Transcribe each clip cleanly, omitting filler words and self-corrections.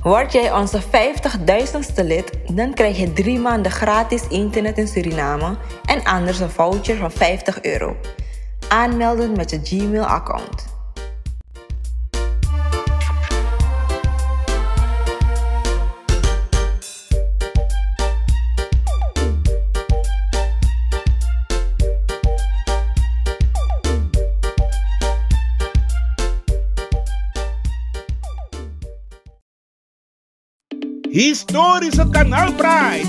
Word jij onze 50.000ste lid, dan krijg je 3 maanden gratis internet in Suriname en anders een voucher van €50. Aanmelden met je Gmail-account. Historische kanaalpraai.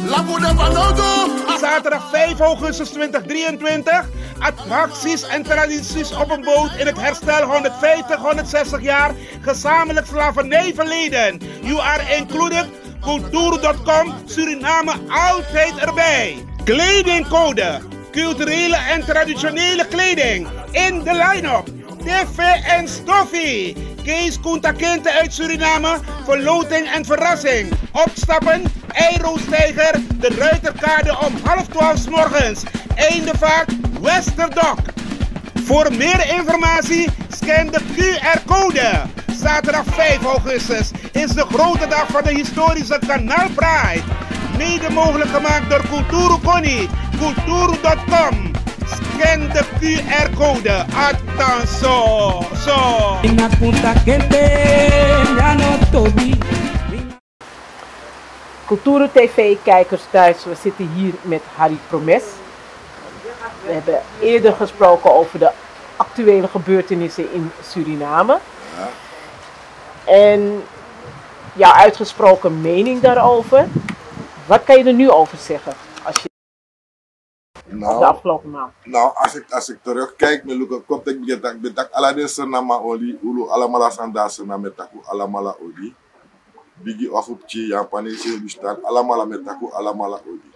Zaterdag 5 augustus 2023. Attracties en tradities op een boot in het herstel 150-160 jaar gezamenlijk slavernijverleden. You are included. Culturu.com. Suriname altijd erbij. Kledingcode. Culturele en traditionele kleding. In de line-up. TV en Stoffie. Kees Koentakinte uit Suriname, verloting en verrassing. Opstappen, Eiroostijger, de Ruiterkade om 11:30 's morgens. Eindevaart, Westerdok. Voor meer informatie scan de QR-code. Zaterdag 5 augustus is de grote dag van de historische kanaalpraai. Mede mogelijk gemaakt door Culturu. Culturu.com. Scan de QR-code. Attention. Culturu TV-kijkers thuis, we zitten hier met Harry Promes. We hebben eerder gesproken over de actuele gebeurtenissen in Suriname. Ja. En jouw uitgesproken mening daarover. Wat kan je er nu over zeggen? Als je de afgelopen maand. Nou, als ik terugkijk, komt ik bedak alla de Suriname oli, ulu allemaal aan daar Suriname met taku allemaal oli. Bigi of op chi, Japanese bestaan allemaal met taku allemaal oli.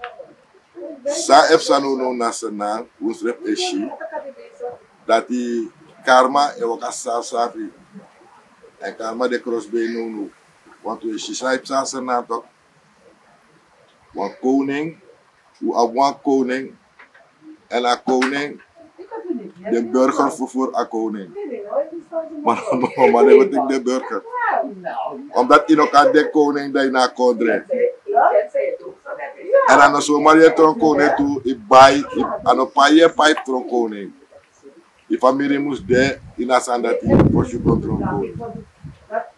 Sa efsano no national, ons rep eshi, dat die karma e wakasa safi. En karma de crossbay no, want we schrijft sa Suriname toch. Want koning, hoe ab wan koning. En a koning, de burger voor a koning. Maar dan word ik de burger. Omdat in elkaar de koning dat je naar kondre. En dan zomaar je tron koning toe, ik bij, en op je pijp tron koning. Die familie moest de in a sandati voor je tron koning.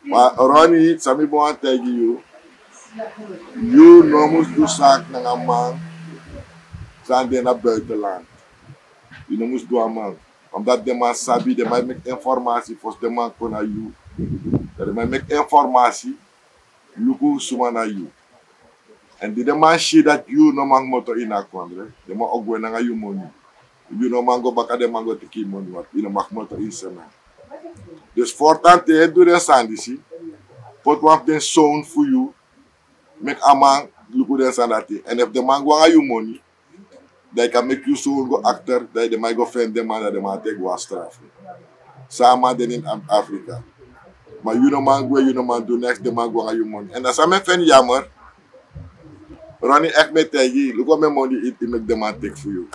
Maar Ronnie, Sami Boan tegen you no moest doen zaak naar een man. Zijn die naar buitenland. Je moest doen, man. Omdat de man sabi, de man met informatie voor de man kon naar jou. De man met informatie, luku suma naar jou. En die de man zie dat you no man moto in a kondre. De man ook wel naar jou money. You no man go baka de man go teki money wat. Je no mag moto in sena. Dus voortaan te doen de sandisi. Pot wap den zoon voor you. Make a man luku den sandati. En if the man go naar you money. They can make you so go actor, that they might go friend them and they might take was straf. Sama den in Afrika. Maar you no man go, you no man do next, the man go aan je money. En dat is mijn fan jammer. Ronnie echt met tegen, look at my money, it make the man take for you.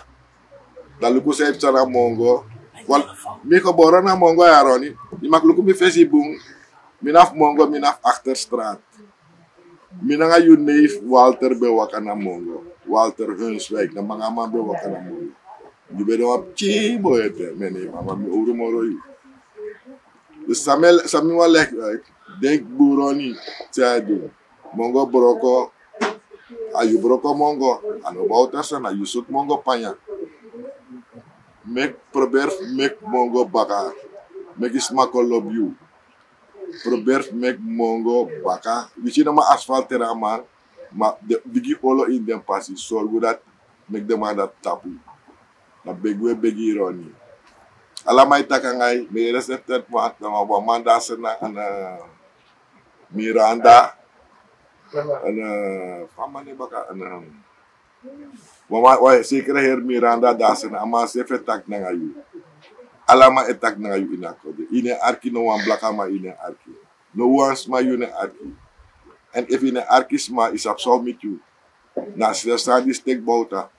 Dan look say tsara mongo. Wal, mi geboren na mongo ya Ronnie. Die mag look mi fesi boom. Minaf mongo, minaf achterstraat. Minanga you neef Walter bewakana mongo. Walter Hunswijk, na mga man bewakana mongo. Die bedo op chi boyete, meni mama mi uru moro. Dus Samuel wel leg, denk buroni, tjado. Mongo broko, ayu broko mongo, ano bautasa na yusut mongo panya. Probeer mek mongo baka, mek ismako love you. Probeer mek mongo baka, wichi na ma asfaltera man. Maar de bigi olo in den passie, zorg dat make the man dat tapu. Na begwe begi roni. Ala mai takangai, me receptet ma na man da sena ana Miranda. Ana famane baka ana. Wa zeker her Miranda da sena ama se fetak na ngayu. Alama etak na ngayu inakode. Ine arki no wan blakama ine arki. No wans ma yune arki. En if in een arkisma is absoluut met jou. Na staan die stekbouta.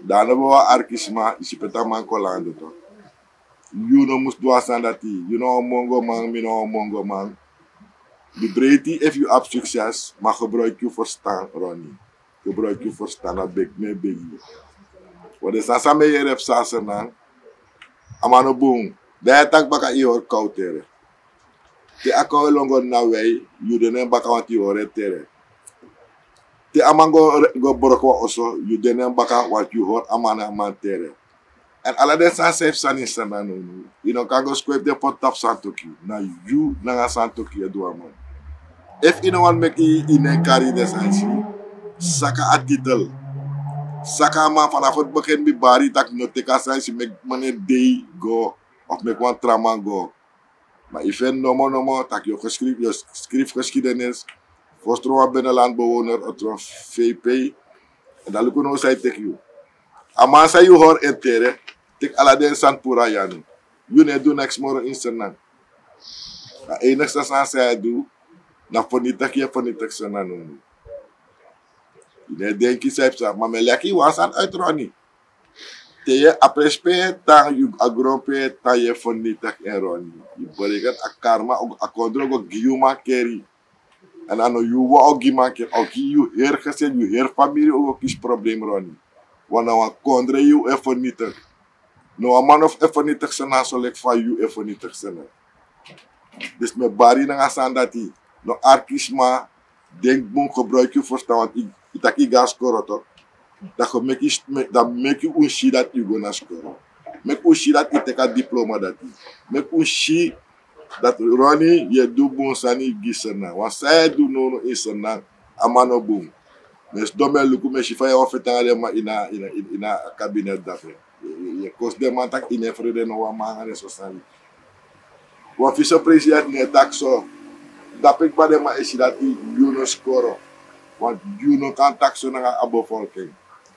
Dan hebben we arkisma is het man kolande toch. You no must do as dat you know mongo man, me no mongo man. De breedte if je op succes, maar gebruik je verstand, Ronnie. Gebruik je verstand, dat ben ik mee bij je. Want de sasa me hier heb sasa nang, amano boom. Daar tak baka je hoor koud tere. Te akko longo na wij, je denen baka wat je hoor tere. Te amango go boroko also, je denen baka wat je hoor amana man tere. En alle de sasa heeft san in sana no. You know kan go square de pot tap santoki. Na you na santoki do amon. If you want make in carry des ansi, saka a titel. Saka man vanaf het begin bij bari tak noteka zijn si make money day go of make one trauma go. Maar even nomo tak je schriftgeschiedenis, voorstroom binnenlandbewoner, het VP en dan lukken we zij tegen je. Ama sa you hoor entere, tik aladen san pura yanu. You ne do next more in senang. Na enigste san zij doe, na vernietig senang noemen. Je denkt je zelf, maar me lekker was aan uitronnen. Te je aprespe tang je agrompe tang je vernietig en ronnen. Je berekent a karma ook a kondre ook giuma keri. En dan je wa ook giuma keri. Ook je heer gezin, je heer familie ook is probleem ronnen. Want nou a kondre je e vernietig. Nou a man of e vernietig zijn zo lek van je e vernietig zijn. Dus me bari na asan dati. No arkisma denk boom gebruik je verstaan want itaki gas score toch. Dat make you unshi dat you gonna score. Make unshi dat you take a diploma dat. Make unshi dat Ronnie je do bon sani gisena. Want zij do no isena amano boom. Mes domme luku me shifa ya ofetanga ma ina kabinet dat. Je kost de man tak in vrede no wa mangane so sani. Wa vice-president ne tak so. Dat ik bij de maar is dat you no score. Want you no kan taxo na bevolking.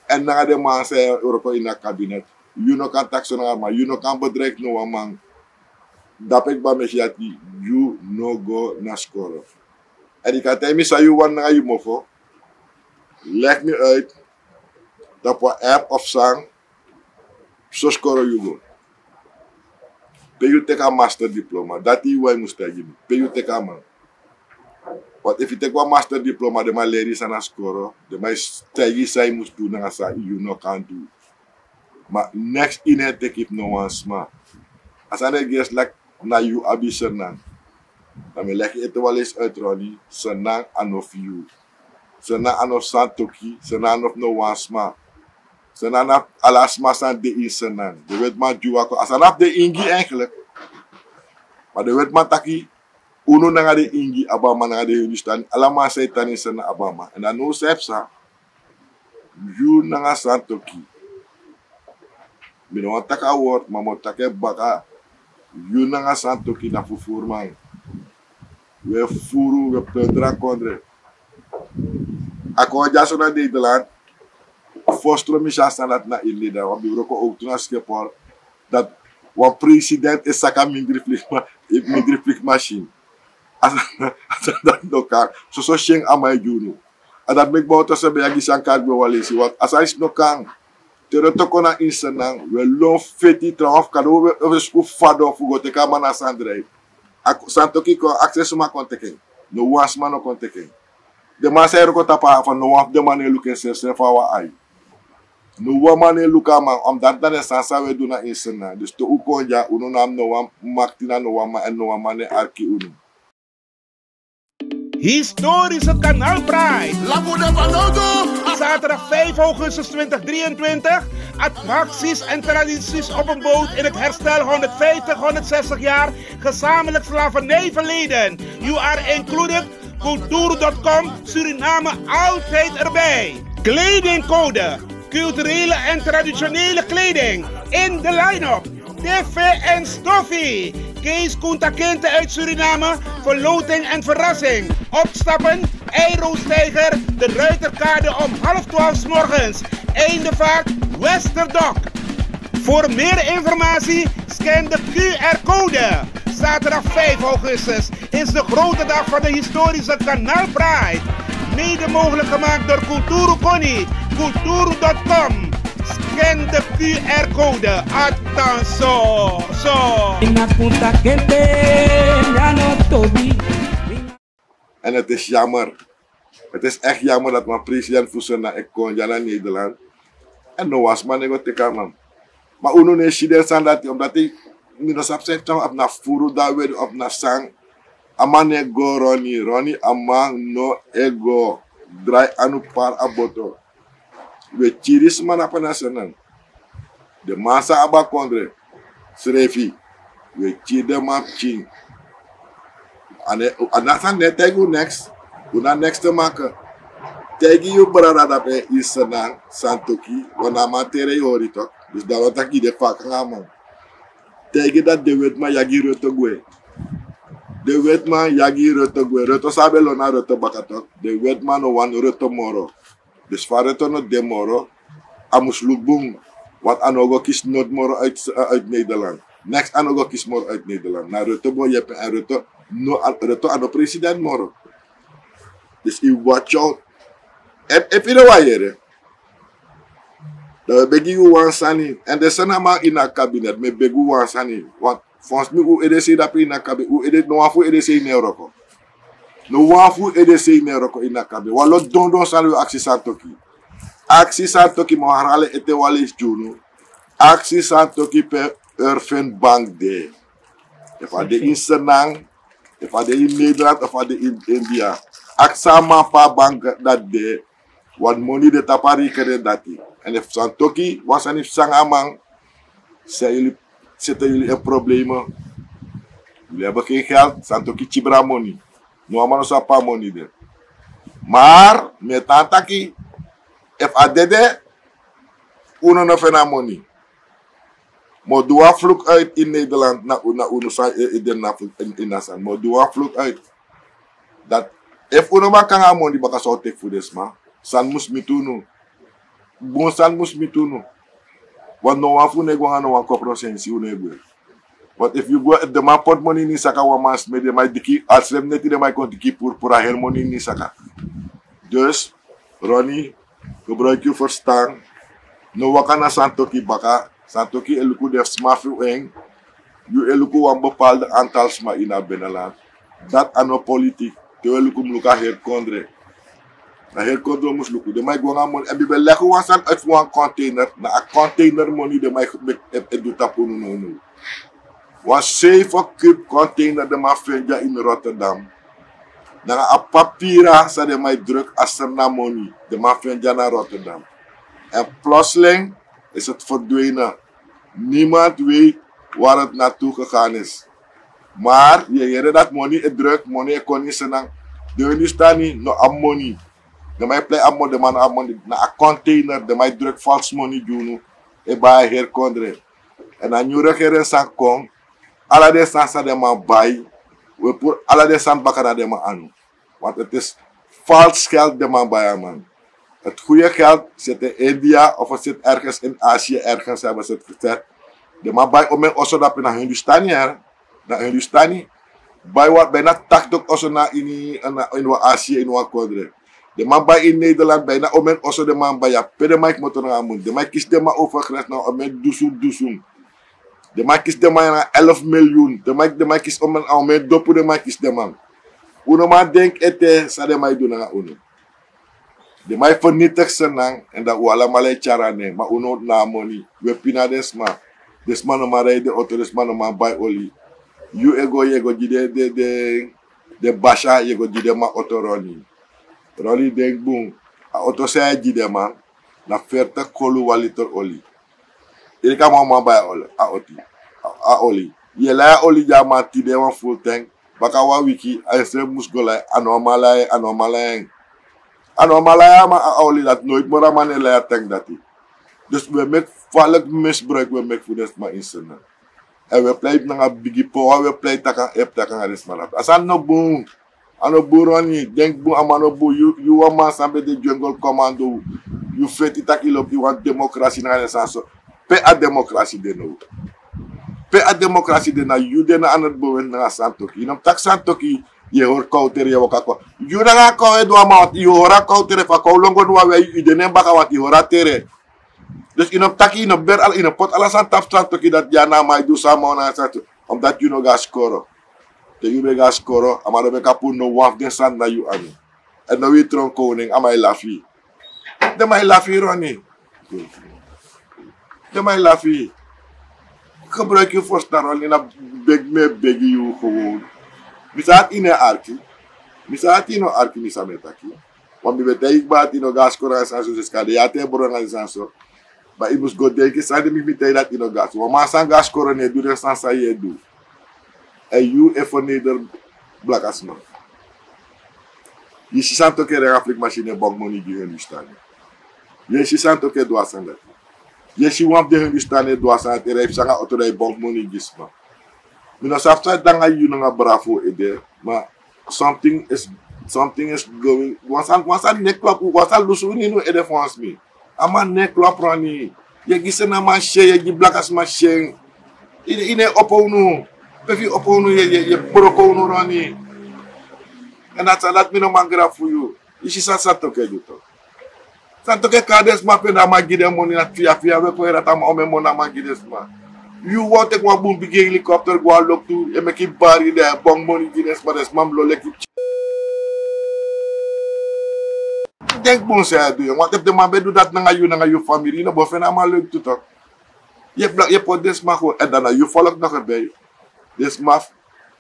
En na de man zei Europa in het kabinet. You no kan taxo na maar you no kan bedrijf no man. Dat ik bij me dat you no go na score. En ik had hem zei you wan na you mofo. Leg me uit. Dat we app of sang. So score you go. Pay you take a master diploma. Dat is wat je moest hebben. Pay you take a man. Want if you take one master diploma, de man leer je aan scoren. De man stijgen zij moet doen en dat you no can do. Maar next in het take it no one sma. Als aan de guest like na you abi senang. Dan me leg je het wel eens uit Ronnie. Senang anof you. Senang anof santoki. Senang anof no one sma. Senang anof ala sma san de in senang. De weet man juwako. Als anof de ingi eigenlijk. Maar de weet man taki. Uno na de ingi abama na de Hindustan, alama say tani sana abama. En dan no sepsa, you na santoki. Mino taka word, mamo take baka, you na santoki na fufuruman. We furu, we plundra kondre. Ako jaso na Nederland, fostro misha sanat na ilida, wabi roko ook tuna skepor, dat wan president is saka mindriflik machine. As dat doka so sheng amay juno ada make bauta sabe agi sankar be walisi wat asais no kan tero to kona insanang we lo feti traf kado we sku fado fugo te kama na sandre ak santoki ko access ma konteken no was ma no konteken de ma sai ko tapa fa no of de mane luke se fa wa ai no wa mane luka ma om dat dan sansa we duna insana dus to ukonja uno nam no wa maktina no wa ma en no wa mane arki uno. Historische Kanaal Pride. Zaterdag 5 augustus 2023. Attracties en tradities op een boot in het herstel 150-160 jaar gezamenlijk slavernijverleden. You are included. Culturu.com. Suriname altijd erbij. Kledingcode. Culturele en traditionele kleding. In de line-up. TV en Stoffie. Kees Koentakinte uit Suriname, verloting en verrassing. Opstappen, Eiroostijger, de Ruiterkade om 11:30 's morgens. Eindevaart, Westerdok. Voor meer informatie, scan de QR-code. Zaterdag 5 augustus is de grote dag van de historische Kanaal Pride. Mede mogelijk gemaakt door Culturu. Culturu.com. Scan de QR-code. Attention. En het is jammer. Het is echt jammer dat mijn president voedsel naar naar Nederland. En no was man ego teka man. Maar uno ne shide san dat omdat hij minus op zijn tong op na furu daar weer op na sang. Aman ego Ronnie aman no ego draai anu par aboto. We chiris man apa nasional. De masa aba kondre. Srefi. We chide map ching. Anasan net tegu next. Una next te maken. Tegi yu brada dape isenang santoki. Wana matere hori tok. Dus dat wat ik de vak man. Tegi dat de wet ma yagi roto gwe. De wet ma yagi roto gwe. Roto sabe lona roto bakatok. De wet ma no wan roto moro. Dus vareto no de moro. Amus lukbung. Wat anogo kies not moro uit Nederland. Next anogo kies moro uit Nederland. Na roto bo jepe en roto. No roto ano president moro. Dus i watch out. En if you know why here. Dan beg you one sani. En de sanama in a cabinet. Me beg you one sani. Want volgens mij hoe EDC dat in a cabinet. Hoe EDC no wafu EDC in Europa. No wafu EDC in Europa in a cabinet. Wallo don sani we aksi santoki. Aksi santoki mo harale ete walis junu. Aksi santoki pe urfen bank de. If I de in Senang. If I de in Nederland. If I de in India. Aksama pa bank dat de. Want money de tapari kere dati. En if santoki was en if sang amang. Zitten jullie in problemen. Jullie hebben geen geld. Santoki chibra money. No amano sa pa money de. Maar met tantaki. If adede. Uno no fena money. Mo dua vloek uit in Nederland. Na uno sa in nasan. Mo dua vloek uit. Dat if uno ma kanga money baka so tek voor desma. San mus mitunu. Bon san mus mitunu. Want no wafu nego ano wan kopro sensi unego. But if you go the ma pot money ni saka wa mas me de mai diki alsem neti de mai kon diki pour a her money ni saka. Dus Ronnie, gebruik je verstaan. No wakana santoki baka. Santoki eluku def smafu eng. You eluku wan bepaalde aantal sma in a binnenland. Dat ano politiek. Te eluku mluka her kondre. Na heel kondre moest lukken. De mij gewoon aan en we leggen ons aan uit voor een container. Na een container money de mij doet dat voor nu. Was 7 kub container de mij vindt in Rotterdam. Na een papiera sa de mij druk als er na money de mij vindt naar Rotterdam. En plotseling is het verdwenen. Niemand weet waar het naartoe gegaan is. Maar je hebt dat money is druk, money kon niet zijn. De nu staan niet no am money. De mij play ammo de man ammo na a container de mij druk false money doen e bij her kondre en dan nu regeren san kon ala de san de man bij we pour ala de san bakana de man anu want het is vals geld de man bij man. Het goede geld zit in India of het zit ergens in Azië ergens hebben ze het gezet de man bij om en also dat naar Hindustani her naar Hindustani bij wat bijna 80 also na in Azië in wat kondre. De man bij in Nederland bijna omen also de man bij ja per de mic motor gaan de man kiest de man overgrens nou omen dusun de man kiest de man na 11 miljoen de man kiest omen dopu de man kiest de man uno man denk ete sa de man doen na uno de man vernietig senang en dat we allemaal charane maar uno na money we pina desma no maar de auto desma no man bij oli you ego de basha ego de ma autoroni Roli denk boom. A auto say jide man. Na ferte kolu walitor oli. Ili ka mama bay oli. A oti. A oli. Ye la oli jama ti de wan full tank. Baka wa wiki. A se musgola. Anomalay. Anomalay ma a oli dat nooit mora man la tank dati. Dus we make valk misbruik we make voor des ma insena. En we play na bigi po. We play taka ep taka des ma. Asan no boom. Ano buroni, denk bu amano bu, you want man sambe de jungle commando, you feti takilop, you want democracy na renaissance. Pe a democracy de no. Pe a democracy de na, you de na anot bowen na santoki. Inam tak santoki, ye hor kautere ya wakakwa. You na nga kau edu amawat, you hora kautere fa kau longo nuwa we, you de nem bakawat, you hora tere. Dus inam taki, inam ber al, inam pot alasan tap santoki dat jana ma idu sama na santoki. Omdat you no ga skoro. te you bega skoro, amaro beka pu no waf den sand na you ani. En nou wie tron koning, amai lafi. De mij lafi Ronnie. De mij lafi. Gebruik je voorstaan in een beg you gewoon. Misat in een arki. Misat in een arki misametaki. Want we weten dat in een gaskora en zo is kade. Ja te bron en zo. Maar ik moest go denken, zei de mij dat in een gas. Want maar zijn gaskora ne doe de sansa je doe. En you even neder blakasman. Je ziet toch een Afrika machine bank money die hun staan. Je ziet toch een doasan dat. Je ziet wat de hun staan in doasan. Er heeft zanga auto bank money gisma. Mina safta danga you nanga bravo ide. Maar something is going. Wasan neklap wasan lusuni no ede France me. Ama neklap rani. Je gise na manche je blakas machine. Ine oponu. Pefi oponu je broko rani. And that's me no mangra for you. Ishi santoke dito. Santoke kades ma pe na magide money na fia we ko era tam ome mona magides ma. You want take one boom big helicopter go look to e make it bari there bong money gides ma des mam lo leki. Denk bon say do. Want if the man be do that na you family no bo fe na ma leuk to talk. Je pot des ma go en dan you follow nog erbij. Des maf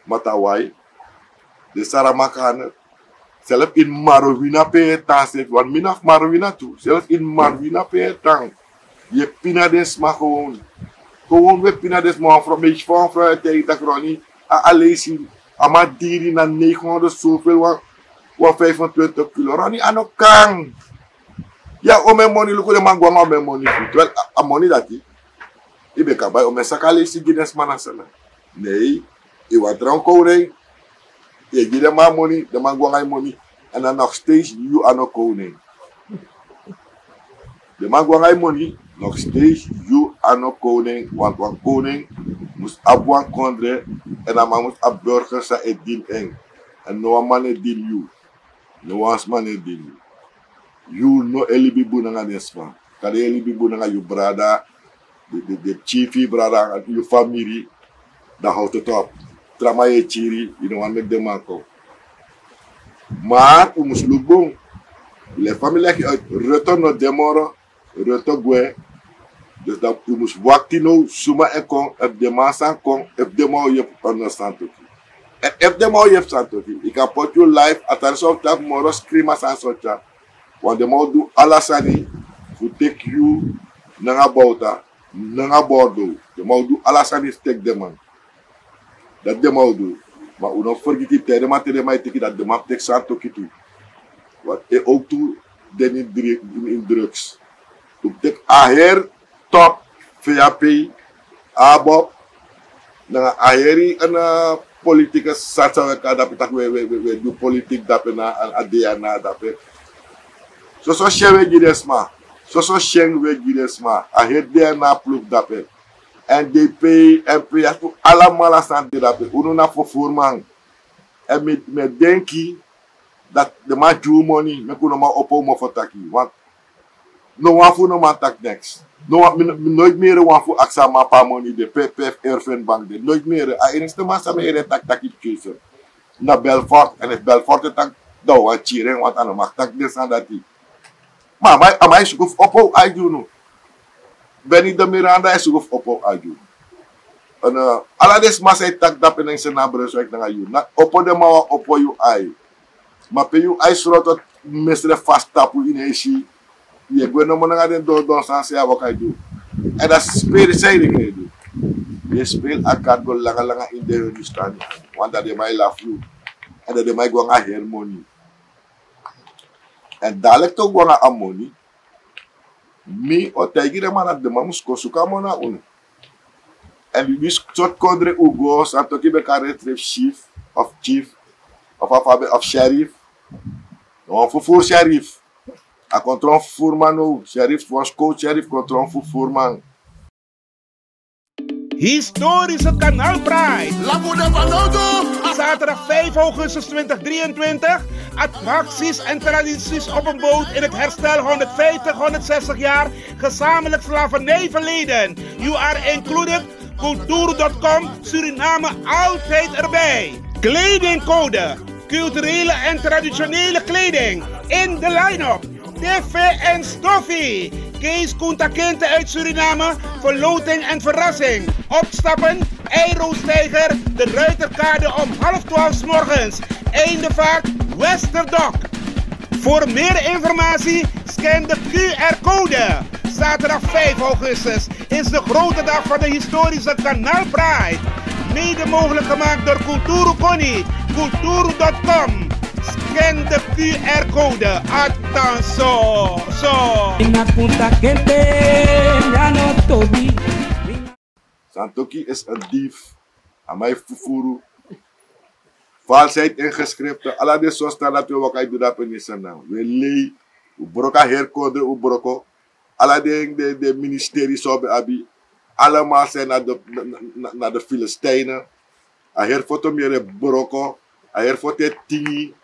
matawai. De Saramakaner, zelf in Marwina pe tang zit, want minaf Marwina toe, zelf in Marwina pe tang. Je pina des maar gewoon we pina des maar van beetje van tegen dat Ronnie, alleen ama diri na 900 zoveel, wat 25 kilo, Ronnie ano kang. Ja, ome money, luko de man gwang ome money, wel a money dati, ibe kabay ome sakale si Guinness manasana. Nee, iwa dran koning. Je geeft de man money, de man gewoon money. En dan nog steeds, you are no koning. De man gewoon money, nog steeds, you are no koning. Want een koning moest abwan kondre. En dan moest ab burger zijn et dien eng. En no man et dien you. No one man et dien you. You no elibi bunanga desma. Kade elibi bunanga you brother, the chiefy brother, your family. Dat houdt het op. Tramaye chiri, you don't want to make them manko. Maar, u moest lubong. Les familles qui retournent nos demora, retournent gwe. Dus dat u moest waktino, suma en kon, ep de man san kon, ep de man je op santoki. En ep de man je op santoki. Ik kan put you live, attention op dat moro, screama san socha. Want de man doe alasani, who take you, nanga bauta, nanga bordo. De man doe alasani, take the man. Dat de man doe. Maar u nog vergeet die tijd, maar tegen mij teken dat de man tek santoki toe. Wat ook toe, den in drugs. U tek aher, top, VAP, ABOP, na aheri en politieke satsa dat we doen politiek dat na ADNA dat we. Zo shen we gidesma, zo shen we gidesma, aher DNA ploeg dat we. NDP, MP, allemaal aan het dat we. Uno na fufuruman. En met denki dat de man juw money, me kunnen maar ophouden voor taki. Want no one voor no man tak next. Nooit meer one voor aksa maar pa money de PPF Erfen Bank de. Nooit meer. A enigste man sa me tak taki kiezen. Na Belfort en het Belfort tak do wan chiren want aan mag tak des aan dat die. Maar amai sukuf ophouden aiju no. Benny de Miranda is ook op aju. En alla des masai tak dap en zijn nabres werk na aju. Na opo de ma opo you ai. Maar pe you ai srotot mestre fast tapu in eshi. Je gwe no mona den do sanse ya wat aju. En dat speel zei de kedu. Je speel akad go langa in de Hindustan. Want dat de mai love you. En dat de mai go nga harmony. En dadelijk toch go nga harmony. Mi o tegi de man de mamus kosuka mona un. En we soort kondre ugo santo ki be retrieve chief of sheriff. No fufur sheriff. A control fufuruman sheriff was coach sheriff control fufuruman. Historische kanaalpraai. Zaterdag 5 augustus 2023. Attracties en tradities op een boot in het herstel 150-160 jaar gezamenlijk slavernijverleden. You are included. Culturu.com, Suriname altijd erbij. Kledingcode. Culturele en traditionele kleding. In de line-up. TV en Stoffie. Kees Koentakinte uit Suriname. Verloting en verrassing. Opstappen. Eiroostijger. De Ruiterkade om 11:30 's morgens. Eindevaart. Westerdok. Voor meer informatie scan de QR-code. Zaterdag 5 augustus is de grote dag van de historische Kanaal Pride. Mede mogelijk gemaakt door Culturu. Culturu.com. Scan de QR-code. Attention. Santoki is een dief. Amai fufuru. Valsheid in geschriften. Alla de zo staan dat we wat uit de penisana. We lee. We broka herkode. We broko. Alla de ministerie zo bij abi. Allemaal zijn naar de Filistijnen. A herfoto meer broko. A herfoto tingi.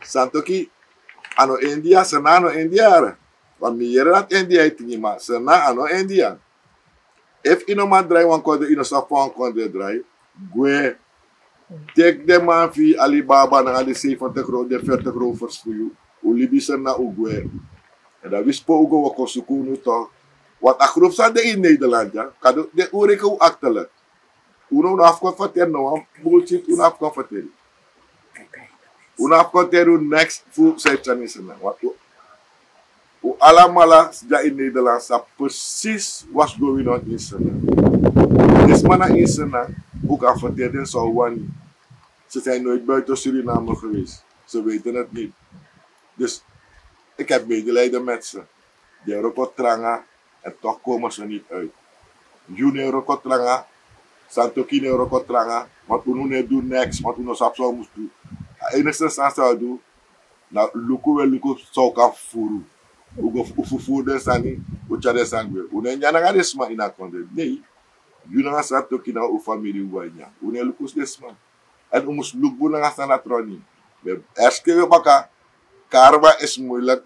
Santoki. Ano India. Sana ano India. Want meer dat India tingi. Maar sana ano India. If ino man draai wan kode. Ino sa wan kode draai. Gwe. Take de man fi Alibaba na ali 70 euro, de 40 rovers voor u. U libisen na Uguay. En dat wispo Ugo wako sukunu toch. Wat a groep sa de in Nederland ja. Kado de ureke u aktele. Uno na afkonfater no bullshit una afkonfater. Una afkonfater next fu seipsanisen na. Wat u alamala ja in Nederland sa precies what's going on in Sana. Des mana in Sana ook afverteren zou wani. Ze zijn nooit buiten Suriname geweest. Ze weten het niet. Dus ik heb medelijden met ze. Die rokotranga en toch komen ze niet uit. June rokotranga, Santokine rokotranga, want we nu doen niks, want we nog zo moest doen. Het enige dat zou doen, nou luku zou kan voeren. Ugo fufude sani, uchade sangwe. Unenya na desma ina kondre. Nee. Juna nga Santokina u familie wanya. Une lukus desma. En we moesten lukken naar de tronie. We baka. Karma is moeilijk.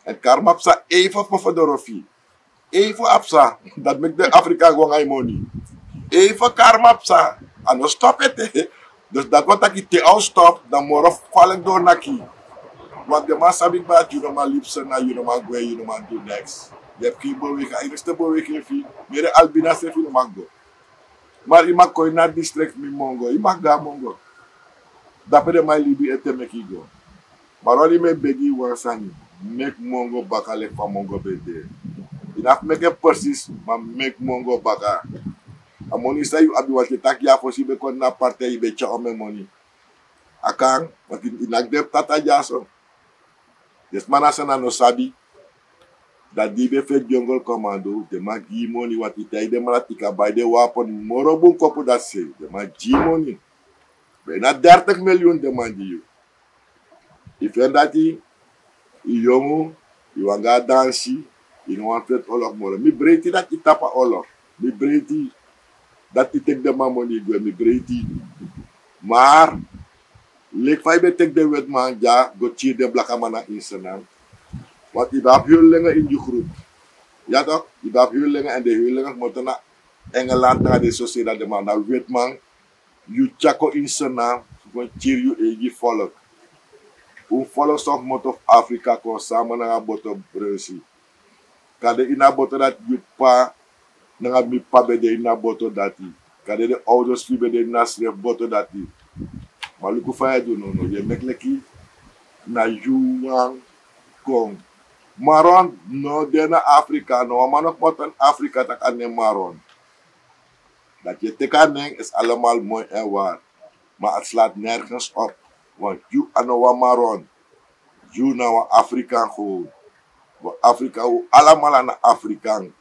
En karma apsa even voor de rofie. Even apsa. Dat maakt de Afrika gewoon geen money. Even karma apsa. En dan stop het. Dus dat wat ik te al stop. Dan morgen val ik door naar kie. Want de man sabi baat. Je nog maar liefst naar je nog maar go. Je nog maar do next. Je hebt geen beweging. Je hebt geen beweging. Meer albina se nog maar go. Maar je mag kooi naar district met Mongo. Je mag daar Mongo. Dat de mij libi ete meki go. Maar als je me begi wansani. Make Mongo baka lek van Mongo bede. Je hebt make precies. Maar make Mongo baka. A money say you abi wat je tak ya fosi be kon na partij je beetje om mijn money. Akang. Want je nak de tata jaso. Dus manasana no sabi. Dat die befe jungle commando, de ma gi money wat itai de malatika bij de wapen morobun kopu dat se, de ma gi money. Bijna 30 miljoen de man die you. If you dat die, jongen, je wanga dansi, je no want het oorlog moro. Mi breiti dat je tapa oorlog. Mi breiti dat je tek de man money go, mi breiti. Maar, lek fai be tek de wet man ja, go cheer de blakamana in Suriname. Want je hebt huurlingen in je groep. Ja toch? Je hebt huurlingen en de huurlingen moeten naar Engeland, naar de sociëteit de man. Nou weet man, je chako in zijn naam, gewoon cheer je eigen volk. Hoe volk toch moet op Afrika komen samen naar een boto Brussel. Kan de ina boto dat je pa, naar mi pa bij de ina boto dat die. Kan de ouders bij de ina schrijf boto dat die. Maar luku fa je doen no, je mek leki na juwang kong. Maron, no, dena Afrika, no, maar nog wat in Afrika tak aan maron. Dat je tekening is allemaal mooi en waar. Maar het slaat nergens op. Want you ano maron. You nou Afrikaan gewoon. Afrika, allemaal aan Afrikaan.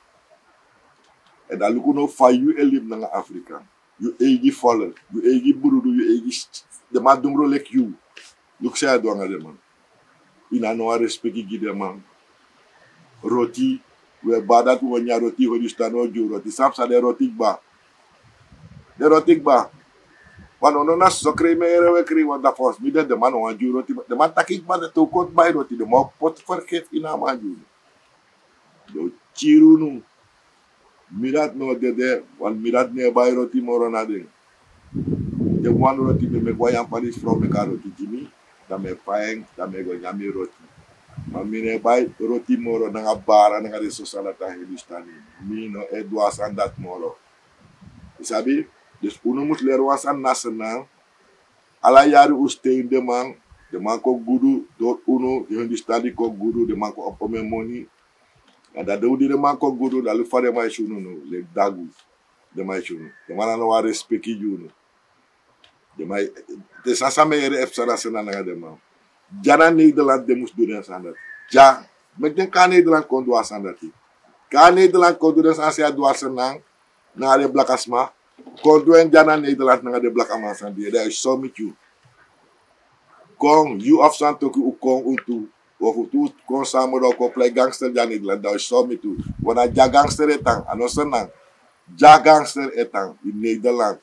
En dan lukt no van you elim naar Afrika. You eigen volk, you eigen broeder, you eigen. De man doen like you. Look say do aan de man. Ina no respect gi de man. Roti, we badat wonya roti ho distano ju roti samsa de roti ba. De roti ba. Wano no na sokre mere we kri wanda fos mi de man wan ju roti. De man takik ba de to kot by roti de mo pot vergeet ina man ju. Do chiru nu. Mirat no de wan mirat ne by roti morona de. de one roti me go yam paris from me ka roti jimi da me paeng da me go nyami roti ma mine bay roti moro na nga bara na nga de sosala ta Hindustani mino e doasan dat moro sabi dus uno mus ler wasan nasional ala yari ustein de man ko gudu do uno de Hindustani ko gudu de man ko opome moni ada de man ko gudu dalu fare mai shunu no le dagu de mai shunu de man no wa respecti juno de mai de sasa me ere efsara sena na de man jana Nederland de mus doen sandat ja met den kan Nederland kon do sandati kan Nederland kon do sansia do senang na de blakasma kon do en jana Nederland na de blakama sandi de so mit you kon you of santoku u kon utu of utu kon samoro ko play gangster jana Nederland da so mit you wana ja gangster etang ano senang ja gangster etang in Nederland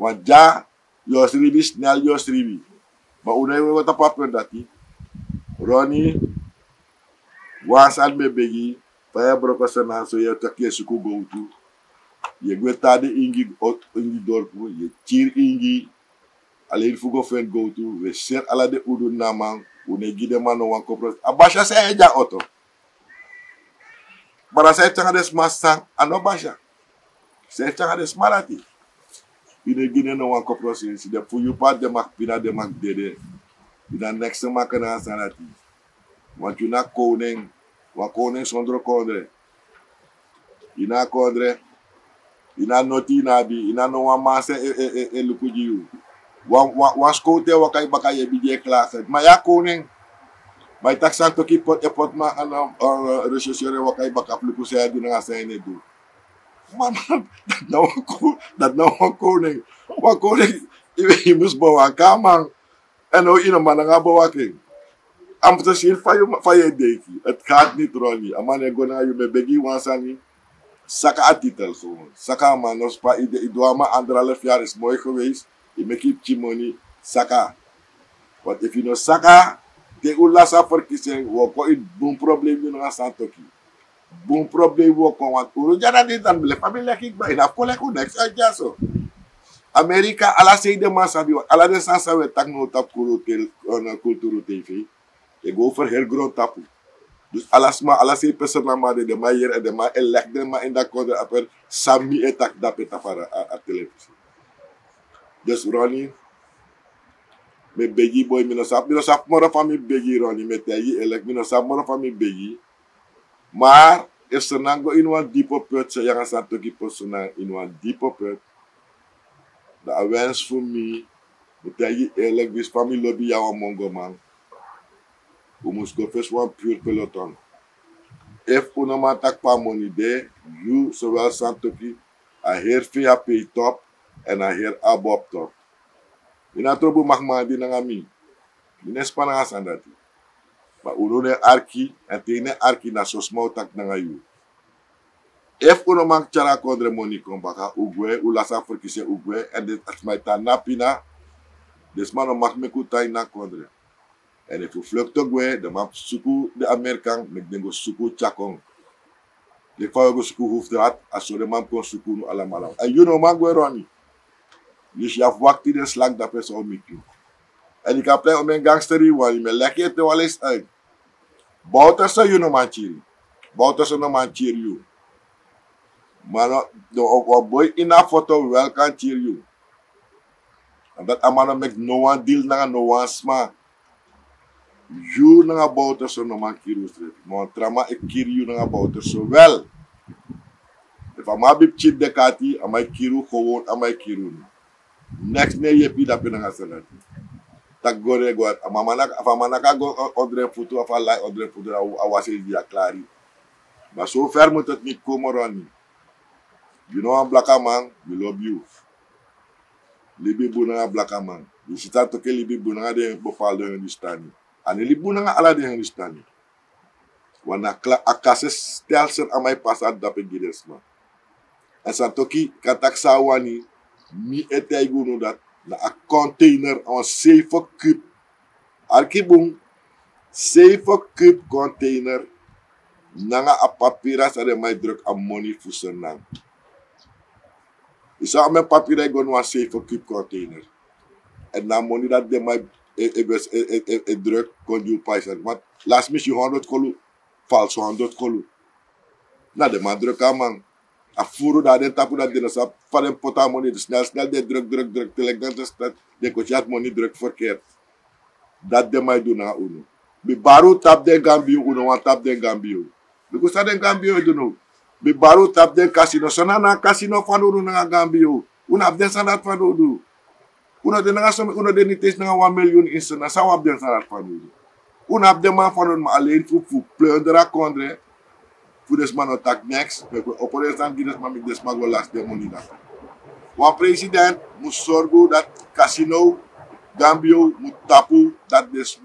wan ja yo sribi snel yo sribi ma unai wata papel dati Ronnie wasan me begi paya broko sana so ye takke suku go tu ye gwetade ingi dorpu ye tir ingi ale fugo fen go tu we ser ala de udu namang une gide mano wan kopro abasha se eja oto bara se tanga des masang ano basha se tanga des marati ine gide no wan kopro si de fuyu pa de mak pina de mak dede ina next makana sanati want you na koning wa koning sondro kondre ina kondre ina noti nabi ina no wa mase e lukujiu wa skote wa kai bakay bije classe ma ya koning may taksan to kipot epot ma ano recherchere wa kai bakap luku sa di nga sa ene du man dat no koning wa koning imus bawa kamang ano ina man nga bawaking am te zien faye deki het gaat niet Ronnie amane gona yu me begi wansani saka a titel gewoon saka man nos pa idoama 1,5 jaar is mooi geweest je me keep chimoni saka but if you know saka de ulasa verkiezing wo ko it boom probleem yu nga santoki boom probleem wo ko want uru jana dit dan bele famille kik ba ina ko leko next ajaso Amerika ala sei de masabi ala de sansa we takno tap kuru tel Culturu TV je go voor heel groot tapu. Dus alles is persoonlijk de manier en de manier elek de manier in dat kode aper sami etak dapat tapara a televisie. Dus Ronnie, me begi boy minosap moro fami begi Ronnie me tegi elek minosap moro fami begi. Maar is er nango in wan diepe put se yang sa toki persona in wan diepe put. Da wens voor me me tegi elek bis fami lobby ya wan mongo man. We must go first one pure peloton. If una matak pa money there, you zowel santoki, a heer via pay top en a heer abob top. Ina trobu magmandi na ngami. Minespa na nga sandati. Ma uno ne arki, en tene arki na sosmautak na ngayu. If una mang chara kondre money kombaka, ugwe, ulasa verkise ugwe, en dit asmaita napina, desmano magmekutai na kondre. En if you vlucht ook weer, de map suku de Amerikaan, met dengo suku chakong. De vrouw suku hoeft dat, als je de man kon suku nu allemaal. En you know man go Ronnie. Dus je hebt wacht in de slag dat is om met you. En ik heb om een gangsterie, want je me lekker het wel eens uit. Bouter zo you no man chiri. Bouter zo no man chiri you. Maar no boy in a foto welke chiri you. En dat amano make no one deal na no one sma. You nga bouter so no man kiru straight. Mon trama e kiri you nga bouter so wel. If ama bip chip de kati, amai kiru gewoon amai kiru. Next ne ye pi da pe nga salati. Tak gore go amana ka go odre futu afa lai odre futu awase dia klari. Maar zo ver moet het niet komen Ronnie. You know a black man, we love you. Libi bunanga black man. Je zit aan toke libi bunanga de bepaalde Hindustani. En die bunanga ala de Hindustani. Wana akase stelsel aan mij pasat dape gidesma. En santoki katak sawani mi etaigu dat na a container on 7 kub. Arkibung 7 kub container nanga a papiras ade mai druk a money fusenang. Ik zou mijn papier gewoon een 7 kub container. En dan money dat de mij druk kon je pijzen. Want laatst mis je 100 kolu, vals 100 kolu. Nou, de man druk aan man. Afvoeren dat de tapu dat de nasap van een pot aan money. Snel de druk. Telek dat is dat. De kochat money druk verkeerd. Dat de mij doen na uno. Bi baru tap den Gambio uno want tap den Gambio. Because dat den Gambio do no. Bi baru tap den casino. Sana na casino van uno na Gambio. Uno ab den sanat van uno. Uno de na uno de niet eens na 1 miljoen in sana. Sa ab den sanat van uno. Uno ab den man van uno maar alleen voor plunder kondre. Voor des man attack next. Opponents dan gides man met des man go last de money dat. Wan president moest zorgen dat casino Gambio moet tapu dat de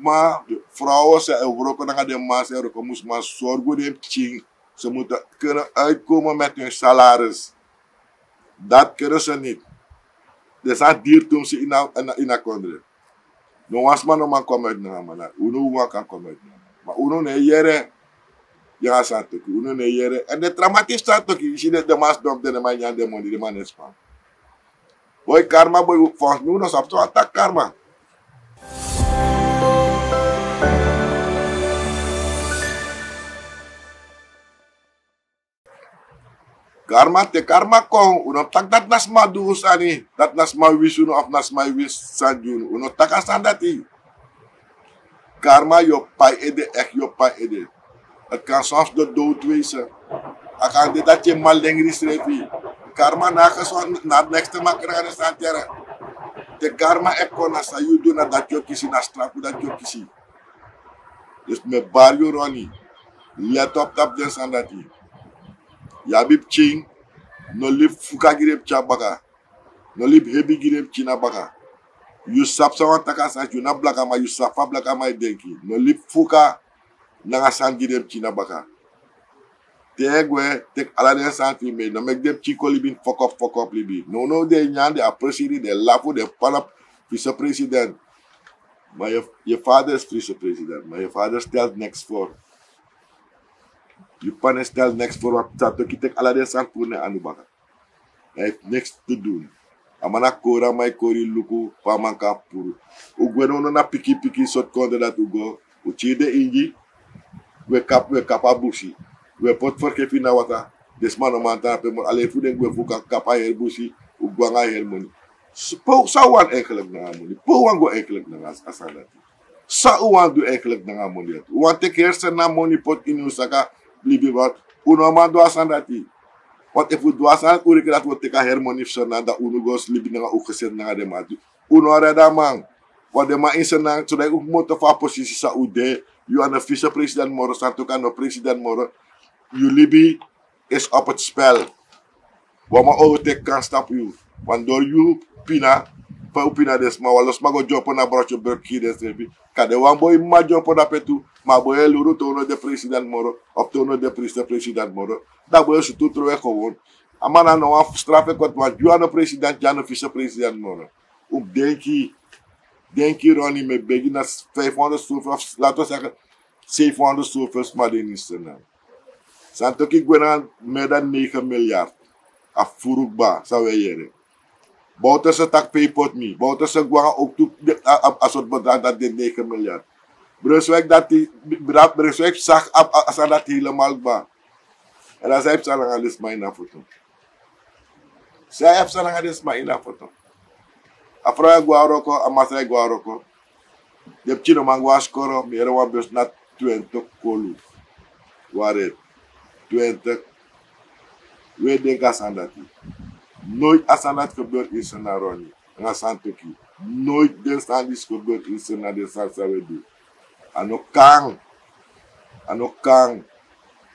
vrouwen zijn Europa dan de man zijn Europa moest maar zorgen dat ze moeten kunnen uitkomen met hun salaris. Dat kunnen ze niet. Er zijn diertum ze in een kondre. No was man no man komen uit naar man. Uno kan komen uit naar. Maar uno ne jere ja santoki. Uno ne jere en de traumatisch santoki. Je ziet de mas dom de man ja de money de man is man. Boy karma boy volgens mij nog op attack karma. Karma kon uno tak dat nasma du usani dat nasma wisuno of nasma wis sanjun uno takasandati. Karma yo pai ede echt yo pai ede. Het kan soms de dood wezen. Het kan dit dat je mal dengri strepi. Karma nagezocht na het next maken aan de santera. De karma ekona sa you do na dat yo kisi na strapu dat yo kisi. Dus me barrio roni. Let op tap den sandati. Yabib ching no lip fuka girep chabaka. No lip hebi girep china baka. You sap sawan takasa you na blaka ma you sap blaka ma denki. No lip fuka na san girep china baka. Tegwe tek ala den san fi me no make them chiko libin fuck up libi. No de nyan de appreciate de lafu de palap vice-president. Maar je vader is vice-president. Maar je vader stelt niks voor. Je pan stelt niks voor wat dat ook tek ala den san pune anubaka. Hij heeft niks te doen. Amana kora mai kori luku pamanka puru. Ugwe no na piki sot konde dat ugo. Uchide inji. We kapa bushi. We pot for kefi na wata. Desman no manta pe mo ale fu den we fu kapa her bushi. Ugwa nga her moni. Sa wan eigenlijk na moni. Po wan go eigenlijk na asanda. Sa wan do eigenlijk na moni. Wan tek hersen na moni pot in usaka libi wat. Uno man do asanda ti. Want if we do asanda uri dat we teka her moni fsona da uno go libi na u geset na de matu. Uno reda man. Wat de man insena so dat u moet fa positie sa ude. You are de vice-president moro santo kan no president moro. You libi is op het spel. Wama overtek kan stap you. Want door you pina, pa pina des ma walos mago jopo na broche berki des repi. Kade wan boy ma jopo na petu, ma boy luru tono de president moro, of tono de president moro. Da boy su tu trowe gewoon. Amana no af strafe kot want you are no president, you are no vice-president moro. Denki Ronnie me begin as 500 zoveel, laten we zeggen 700 zoveel smadin is er nou. Santoki gwenan meer dan 9 miljard. Af furukba, zou wij jere. Bouten ze tak paypot me. Bouten ze gwan ook toe, als het bedrag dat dit 9 miljard. Brunswijk dat die, Brunswijk zag als dat helemaal ba. En dan zei hij lang aan dit mijn foto. Zij heeft lang aan dit mijn foto. Afra guaroko, amasai guaroko. De chino mangwa skoro, meer wan bus na 20 kolu. Waret. 20. We denken asandati. Nooit asandat gebeurt in Senaroni. En asantoki. Nooit den standis gebeurt in Senaroni. De salsa we doen. Anokang.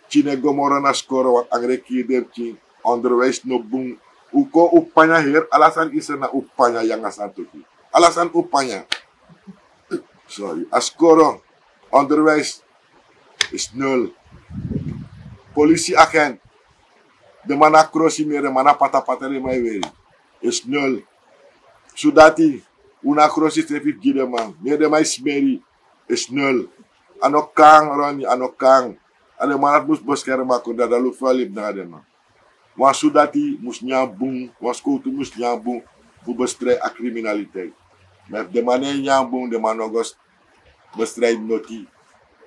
Chine gomora na skoro wat agreki demchi. Onderwijs no boom. Uko upanya hier. Alasan is na upanya yang asantoki. Alasan upanya. Sorry. Askoro. Onderwijs is 0. Politieagent. De mana crossi mere mana patapatele mai weri. Is 0. Sudati. Una crossi trefit gide man. Mere mai smeri. Is 0. Anokang Ronnie. Anokang. Ade manat bus boskere makunda da lu falip na ade man. Want zodat hij moest nyambung, want school moest nyambung voor bestrijden aan criminaliteit. Maar de man in nyambung, de man nog eens bestrijden noti.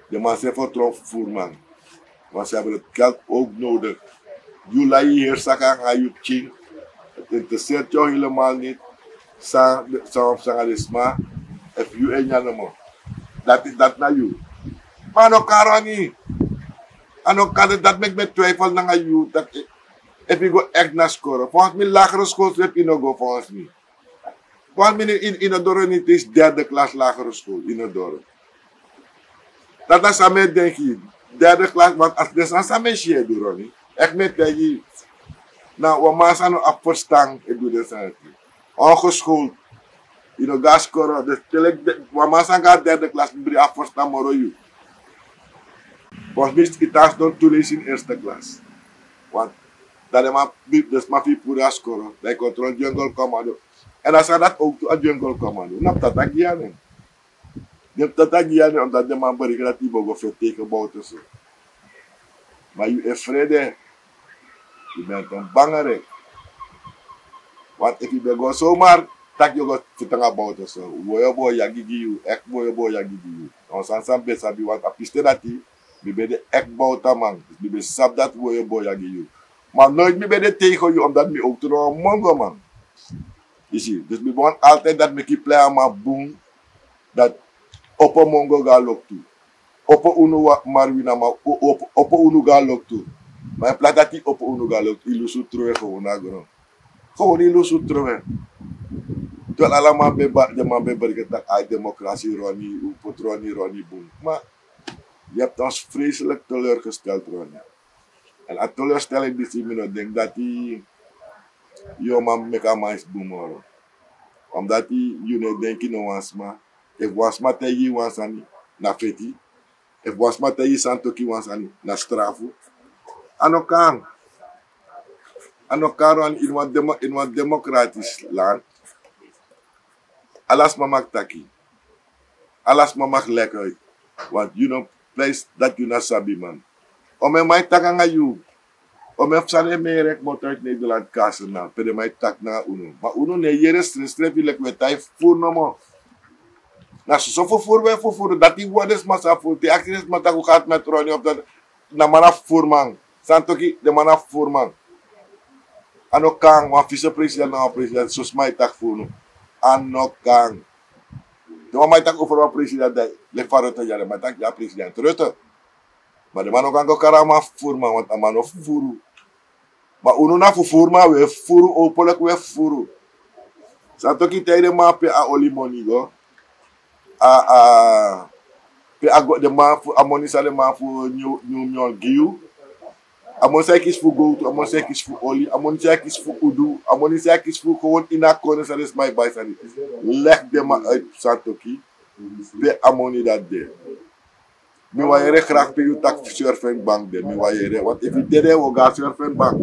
De man zegt voor tron fufuruman. Want ze hebben het geld ook nodig. Jullie hier zeggen aan je ching. Het interesseert jou helemaal niet. Sma. If you en janemo. Dat is dat naar jou. Maar no karo niet. En ook kan dat met me twijfel naar jou. Dat if je go echt naar scoren. Volgens mij lagere school heb je nog go volgens mij. Volgens mij in het dorp niet is derde klas lagere school in het dorp. Dat is aan mij denk je. Derde klas, want als dit aan mij zie je Ronnie. Echt met dat je. Nou, wat maar zijn op verstand, ik doe dit aan. Ongeschoold. In de gas scoren. Dus telek, wat maar zijn gaat derde klas, ik op verstand maar je. Volgens mij is het dan toelezen in eerste klas. Want dat is maar veel pura scoren. Dat controle jungle commando. En dan zijn dat ook een jungle commando. Nou, dat is niet. Dat is niet omdat de man bericht dat hij boven verteken buiten zo. Maar je is vrede. Je bent een bangerik. Want als je bent zomaar, tak je gaat vertellen buiten zo. Boy, yagigi you. Echt boy, yagigi you. Dan zijn ze best aan die, want op je dat je bent de echt buiten man. Dus je bent sap dat boy, yagigi you. Maar nooit meer ben je tegen je, omdat je ook nog een mongo man. Je ziet, dus we gaan altijd dat met je play maar boom. Dat op een mongo ga lok toe. Op een unu marwina, maar op een unu ga lok toe. Maar in plaats dat hij op een unu ga lok toe, ilusu terug gewoon naar grond. Gewoon ilusu terug. Terwijl allemaal de man bebergen dat uit democratie Ronnie, Ronnie boom. Maar je hebt ons vreselijk teleurgesteld Ronnie. En aan teleurstelling is ik denk dat hij man meka mais boom. Omdat hij je denkt in wansma. If wasma te je wansani na feti. If wasma te je santoki wansani na strafu. Anokan in een democratisch land. Alles mag taki. Alles mag lekker. Want you know place that you not sabi man. Ome mij tak aan jou. Ome fsane merek motor uit Nederland kassen na. Pede mij tak na uno. Maar uno ne jere streep lek met hij voer no mo. Na so voor dat die woorden maar sa voor. Die acties maar tak gaat met Ronnie op dat na mana voerman. Santoki de mana voerman. Ano kang wa vice-president na president sos mij tak voor no. Ano kang. De mij tak over president de le farota jare maar tak ja president Rutte. Maar de man kan ook karama voerman, want de man furu. Maar uno na furma we furu openlijk we furu. Santo ki tijde ma pe a olimoni go. Pe a de ma fu amoni sale ma fu new giu. Amon say kies fu gold, amon say kies fu olie, amon say kies fu udu, amon say kies fu gewoon ina kone sale my by sale. Leg de ma uit Santo ki. Pe amoni dat de. Mi waere graag pe you tak surfen bank de. Mi waere, want if you did it, we ga surfen bank.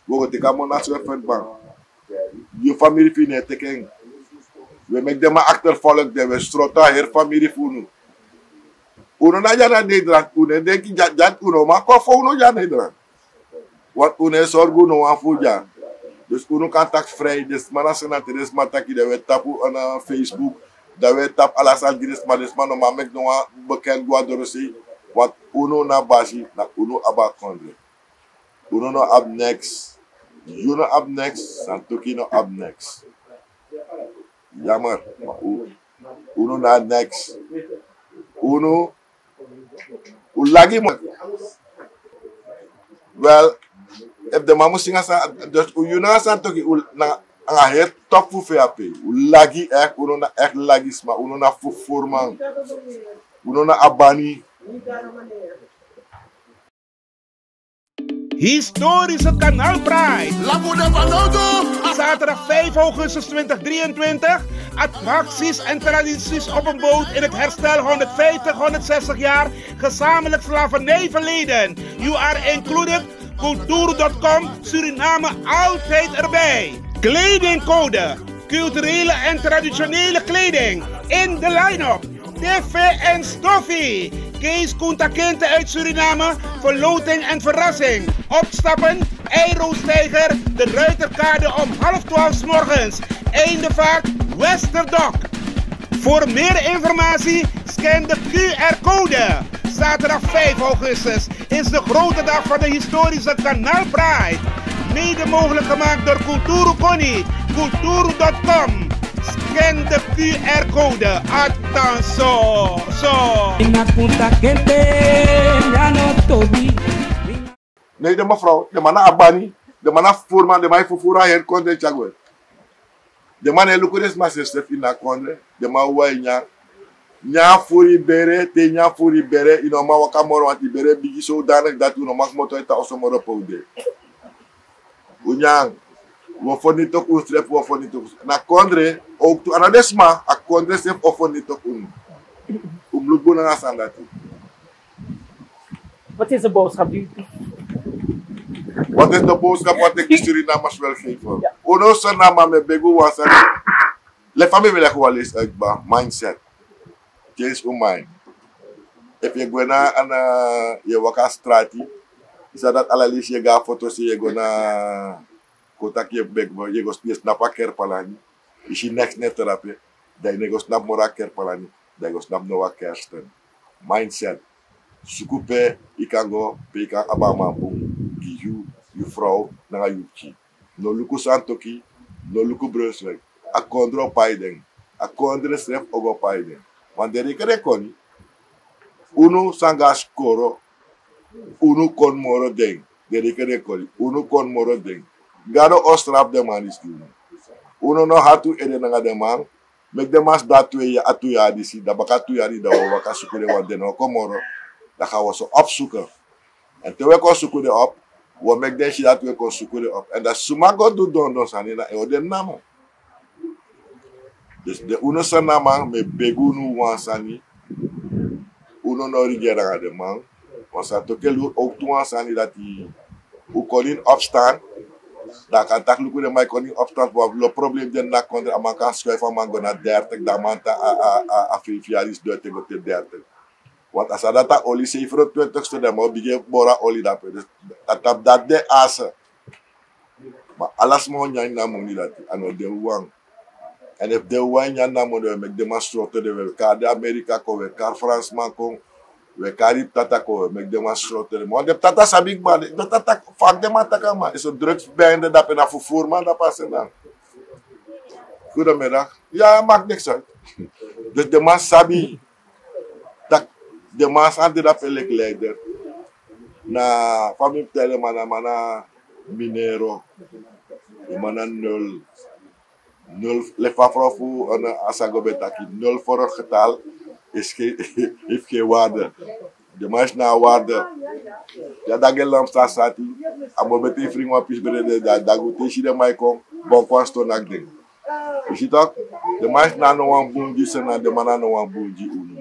We go take a na surfen bank. Je familie fine teken. We make them achtervolg de. We strota her familie funu. Uno na ja na Nederland. Uno denk je dat uno maar ko fo uno ja Nederland. Want uno sorgu no afuja. Dus uno kan tak vrij. Dus mana senate des mataki de we tapu on Facebook. Dat we tap alasal gires maar des man no ma mek no bekend gwa dorosi. Want uno na basi na uno aba kondre. Uno no up next. You no up next. Santoki no up next. Jammer. Uno na next. Uno lagi mo. Well, if the mamu singa sa dus you na Santoki na nga het top fu feape. Lagi ek uno na ek lagisma, uno na fufuruman. Uno na abani. Historische Kanaalpride. Zaterdag 5 augustus 2023. Attracties en tradities op een boot in het herstel 150-160 jaar gezamenlijk slavernijverleden. You are included. Culturu.com. Suriname altijd erbij. Kledingcode. Culturele en traditionele kleding. In de line-up. TV en stoffie. Kees Kunta Kinte uit Suriname, verloting en verrassing. Opstappen, Eiroostijger, de Ruiterkade om 11:30 's morgens. Eindevaart, Westerdok. Voor meer informatie scan de QR-code. Zaterdag 5 augustus is de grote dag van de historische Kanaal Pride. Mede mogelijk gemaakt door Culturu. Culturu.com. Scan de QR-code. Attention. Nee, de mevrouw, de man abani, de man fufuruman, de man fufuruman hier kondre chagwe. De man elukudes maar zelf in na kondre, de man wai nya furi bere, te nya furi bere, ino ma wakamoro wanti bere bigi zodanig dat u no mag moto ita osomoro poude. Unyang, we vonden toch een strep, we vonden toch na kondre, ook toe anadesma, a kondre zelf of vonden toch bloedboen na sandati. Wat is de boodschap? Wat is de boodschap wat ik de Surinamers wil geven? Ja. Uno Suriname me begu wasan. Le famille wil gewoon eens uitba mindset. Change your mind. If je go na je waka strati, is dat allerlei je ga foto's je go na kotak je begbo je go snap kerpalani. Is je next net therapie. Dat je go snap mora kerpalani. Dat je go snap no kersten. Mindset. Sukupe ikango peka abama boom. Je vrouw naar je no luku santoki, no luku Brunswijk. A kondro paiden. A kondre stref ogo paiden. Want de rekoni, uno sangas koro, uno kon moro ding. De rekoni, uno kon moro ding. Gado ostrap de man is doen. Uno no hatu ede nanga de man. Mek de mas datu ya atuya disi, da baka tuya di da waka sukure wan de no komoro. Da gaan we zo opzoeken. En terwijl we zoeken op, we maken deze dat we kunnen zoeken op. En dat sumago doet don sanina en de naam. Dus de uno sanama me begunu wansani. Uno no rigera de man. Want sa tokel ook toe wansani dat die u koning opstaan. Dan kan tak luku de mij koning opstaan. Want het probleem den na kondre man kan schuiven man go na 30 dan man ta a 5 jaar is 30 tot 30. Want als dat olie 27ste dan moet je bora olie dat dus dat de ase. Maar alles moet je na money dat ano de wang. En if de wang je na money met de mastrote de we kar de Amerika ko we kar France man ko we karib tata ko met de mastrote. Maar de tata sabik man de tata fuck de man taka man is een drugsbende dat pe na fufuruman dat passen dan. Goedemiddag. Ja, maakt niks uit. Dus de man sabi de mas ante da pelek leider na famille tele mana minero mana nul le fafrofu ana asago betaki nul voor een getal is heeft geen waarde de mas na waarde ja da gelam sta sati amo beti fring wa pis bere da gote shi de mai kom bon kwasto nak ding is it ook de mas na no wan bunji sena de mana no wan bunji unu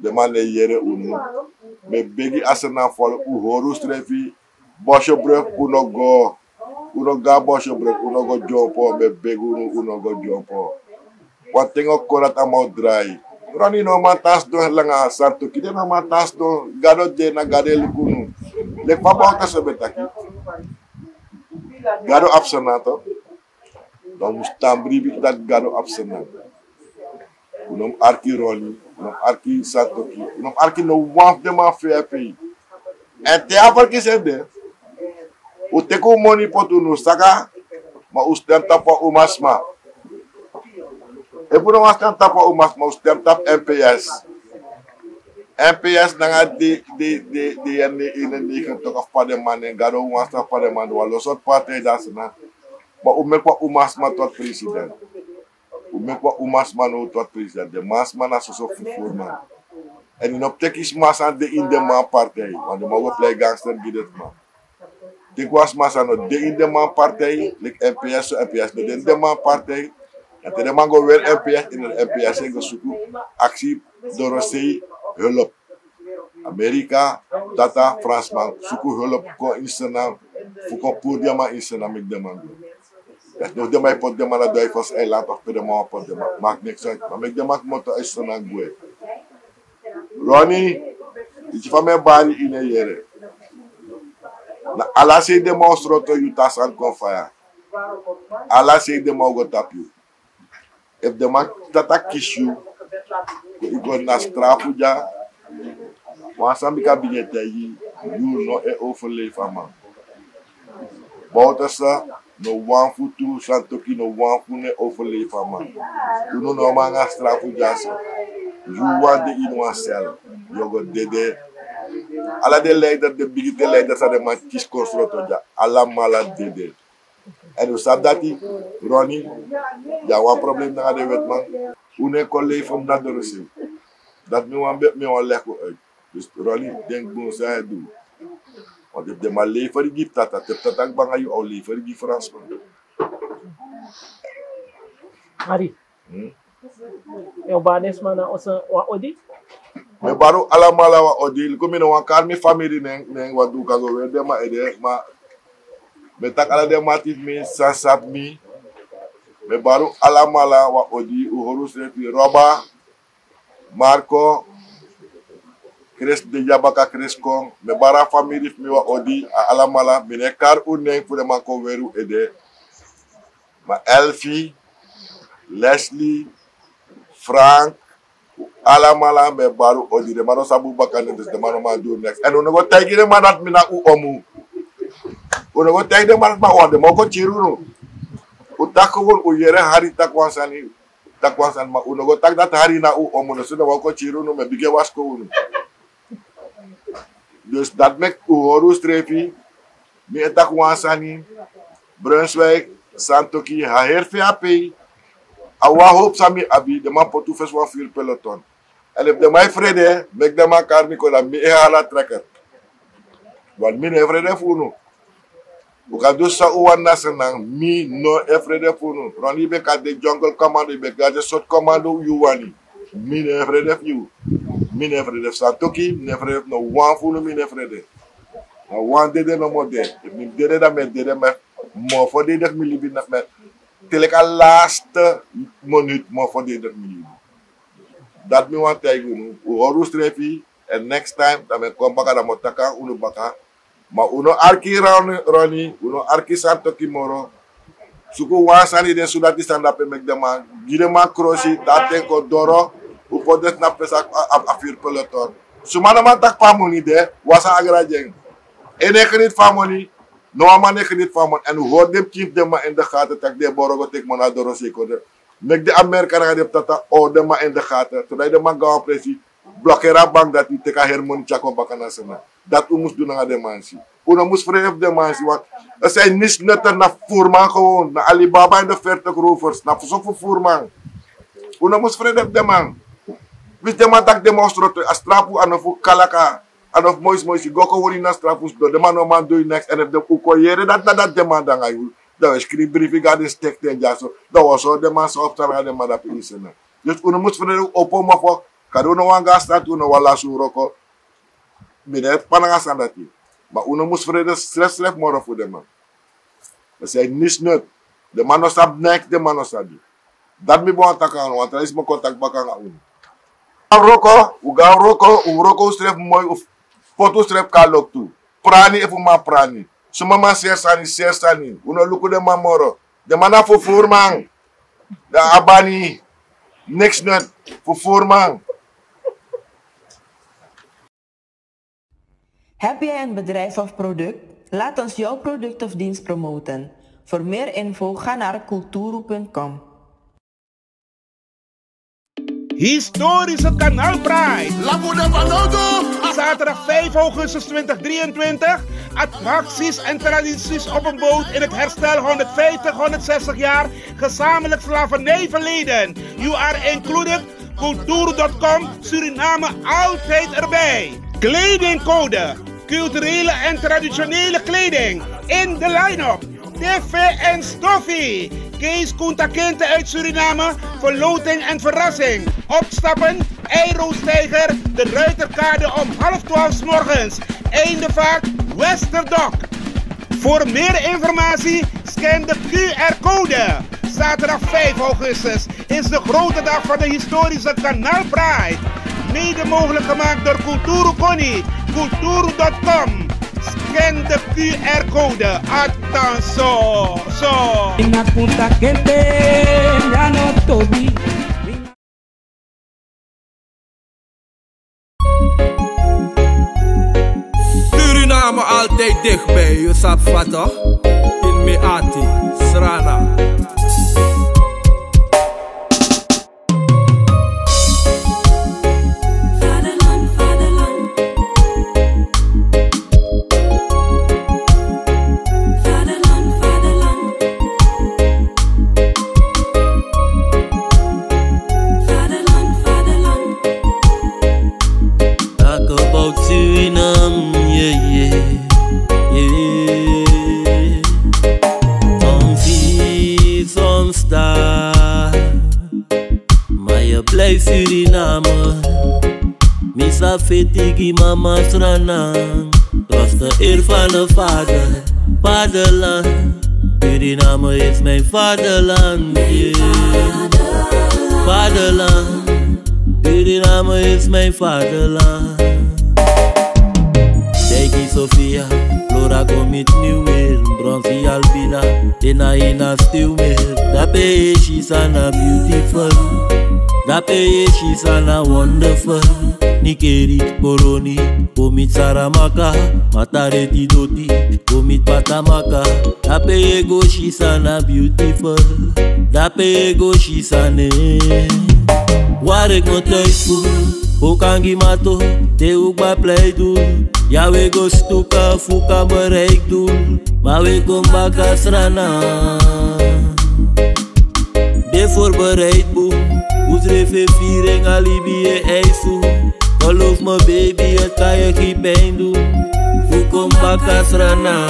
de man yere unu me begi asena fol u horu strefi bosho brek uno ga bosho brek uno go jompo me begu uno go jompo wat tengo korat amo dry roni no matas do langa santo kide no matas do gado de na gadel kunu le papa ka sebetaki gado absenato donc mustambri bi dat gado absenato unom arki roli unom arki satoki unom arki no waf de ma FP en te aval ki sende u teko moni potu no saka ma ustem tapa umasma e puno maskan tapa umasma ustem tap MPS nanga de ene ine kan tok af pade man en gado wasta pade man walo sot pate dasna ma umekwa umasma tot president umekwa umasma no tot president de masma na so fufuruman en in optekis masa de in de man partij want de mogen play gangster gidet man de was masa no de in de man partij like MPS de de man partij en de man go weer MPS in de MPS go suku actie dorosei hulp Amerika tata Fransman suku hulp ko insana fuko podia ma insana met de man dat nog de mij pot de man dat duivels eiland of de man pot de man maakt niks uit maar met de man moet insana goe Ronnie Iets van mijn bari in een jere. Na ala se demonstro to you tasan konfaya. Ala se demongo tapu. If the man tata kiss you, you go na strafu ja. Wansan bika binyete yi, you no e overleven man. Boutessa, no one foot two, Santoki, no one foot ne overleven man. You know no man a strafu ja so. You want the in one cell. You go dede. Alla de leider, de bigite leider sa de man kies constructor ja. Alla mala dede. En u snap dat die, Ronnie, ja, wat probleem dan de wet man. Une collega om dat te receive. Dat me wan leggen uit. Dus Ronnie, denk doen zij doen. Want if de maar lever die gift dat heb dat bang aan je al lever die Frans man. Harry. Jouw baan is maar naar onze odi? Me baru alamala wa odi. Kom in een kar mi familie neng wat doe kan zo weer de maar ede maar. Me tak ala de matif mi sansat mi. Me baru alamala wa odi uhorus repi Roba, Marco, Chris de Jabaka Chris Kong. Me bara family mi wa odi alamala. Mine kar uneng voor de man ko weru ede. Ma Elfie, Leslie, Frank, alamala me baru odi de mano sabu bakane dus de mano ma do next. En uno go tagi de man dat mina u omu. Uno go tagi de man ma wande mo ko chiru. Utakul uyere hari takwansani ma uno go tak dat hari na u omu no sudah ko chiru no me bige wasko uno. Dus dat mek u horu strefi mi etakwansani Brunswijk Santoki haherfe api. Awa hoop sami abi de man potu fes wan fil peloton. En if de my vrede mek de man karmiko da mi hala trekker. Want mi ne vrede funu. U kan dus sa uwan na senang mi no e vrede funu. Ronnie be ka de jungle commando be ka de sort commando you wani. Mi ne vrede you. Mi ne vrede Santoki, ne vrede no wan funu mi ne vrede. Na wan dede no mo de. If mi dede da me dede me mo for de dek mi libi na me. Teleka last minuut mo for de dek mi libi. Dat mi wan tell you. U horu strefi and next time da me kom baka da mo taka unu baka. Ma uno arki Ronnie, uno arki Santoki moro. Suku wansani de sudah di stand up e mek de man. Gide man krosi, tate ko doro. U podes na pesa afir peloton. Sumana man tak pamoni de, wasa agrajeng. Ene kredit famoni, no man ne kredit famon. En u hoort dem keep dem ma in de gaten, tak de borogo tek man adoro seko de. Mek de Amerika na de tata, o dem ma in de gaten. Todai de man gawa presi, blokkera bang dat u teka hermoni chako bakana sena. Dat u moest doen aan de mensen. U moest vrij op de mensen. Want er zijn niet netten naar voerman gewoon. Naar Alibaba en de 40 rovers. Naar zoveel voerman. U moest vrij op de man. Wist de man dat demonstreren. Als strafu aan of kalaka. Aan of mooi. Goko word je naar strafus door. De man no man doe je next. En if de ukoyere dat de man dan ga je. Dat was schrijf brief. Ik ga de stek ten jaso. Dat was zo de man zo opstaan aan de man dat is. Dus u moest vrij op om of. Kan u no wan gas staat. U no wala suroko. Binnen pananga sandati. Maar uno moest vrede stress morgen voor de man. Dat zei niets nut. De man was op nek, de man was op die. Dat me bon takan, want er is mijn contact bakken aan uno. U roko stref mooi of foto stref kalok toe. Prani even maar prani. Suma man sersani. Uno luku de man moro. De man na fufuruman. De abani. Niks nut. Fufuruman. Heb jij een bedrijf of product? Laat ons jouw product of dienst promoten. Voor meer info ga naar culturu.com. Historische Kanaalpride. Zaterdag 5 augustus 2023. Attracties en tradities op een boot in het herstel 150-160 jaar gezamenlijk slavernijverleden. You are included. Culturu.com. Suriname altijd erbij. Kledingcode. Culturele en traditionele kleding. In de line-up. TV en Stoffie. Kees Koentakinte uit Suriname. Verloting en verrassing. Opstappen. Eirostijger. De Ruiterkade om 11:30 's morgens. Eindevaart. Westerdok. Voor meer informatie scan de QR-code. Zaterdag 5 augustus is de grote dag van de historische Kanaalpride. Mede mogelijk gemaakt door Culturu. Culturu.com. Scan de QR-code. Attention. Zo. Suriname altijd dichtbij, je sap vatten. In Meati, Srana. Suriname, yeah. Soms zie, soms sta, maar je blijft Suriname. Misa fetigi mama strana, trots de eer van de vader, vaderland. Suriname is mijn vaderland, yeah. Vaderland, Suriname is mijn vaderland. Deki Sofia, Flora commit nieuws, Bronzy Albina, Ina still meer. Dape she's ana beautiful, Dape she's ana wonderful. Nikeri Koroni, Komit Saramaka, Matare Didoti, Komit Patamaka. Dape ego she's ana beautiful, Dape ego she's ane. Waar ik me thuis voel, ook aan Gimato, te ook bij pleidoel. Ja, we go stuka, fuka bereik doen, maar we kom baka strana. De voorbereid boem, oesrefe viering alibi e eisu. Geloof me baby, het kan je geen pijn doen, fukom baka strana.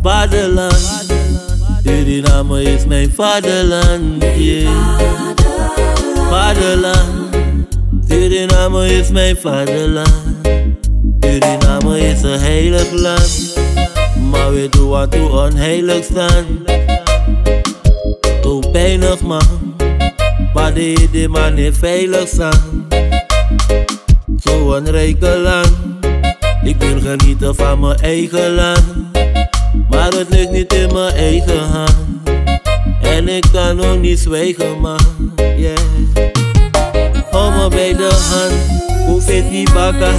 Vaderland, Suriname is mijn vaderland, yeah. Vaderland, Suriname is mijn vaderland. Suriname is een heilig land, maar we doen wat toe onheilig staan. Zo pijnig man, maar de man niet veilig staan. Zo een rijke land, ik wil genieten van mijn eigen land. Maar het ligt niet in mijn eigen hand, en ik kan ook niet zwijgen man, yeah. Hou me bij de hand, hoe vet die baka.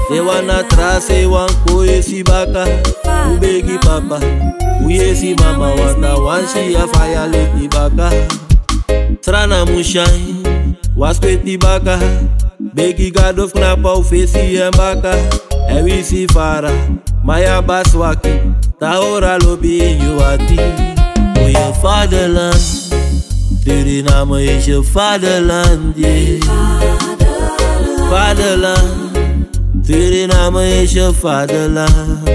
Ze wana trase, wan koe si baka. Hoe begi papa, hoe je si mama. Wanda wan si ya faya let die baka. Suriname shine, was pet die baka. Begi god of knapa ou fesi en baka. En wie si fara, maya baswaki. Tahora lobby in you ati. Oh je vaderland, Suriname is je vaderland, yeah. Vaderland, Suriname is je vaderland.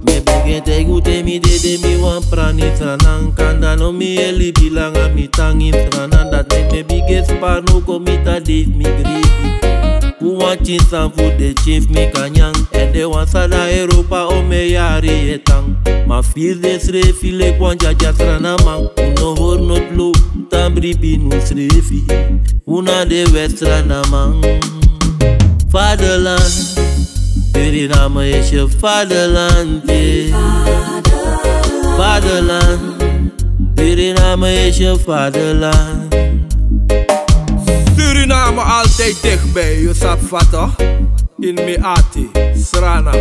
Me begin te goed mi de mi wan prani tranan. Kanda no mi eli bilanga mi tangin tranan. Dat me biggest par no komita date mi gripi. Who want chins and food de chief mi kanyang. En de wan sada Europa o me yari etang. Ma feel de srefi le kwan jaja tranamang. Uno hor not low, tambri binu srefi. Una de west tranamang. Vaderland, Suriname is je vaderland, yeah. Vaderland, Suriname is je vaderland. Suriname altijd dichtbij, je sap vatten. In Meati, Srana.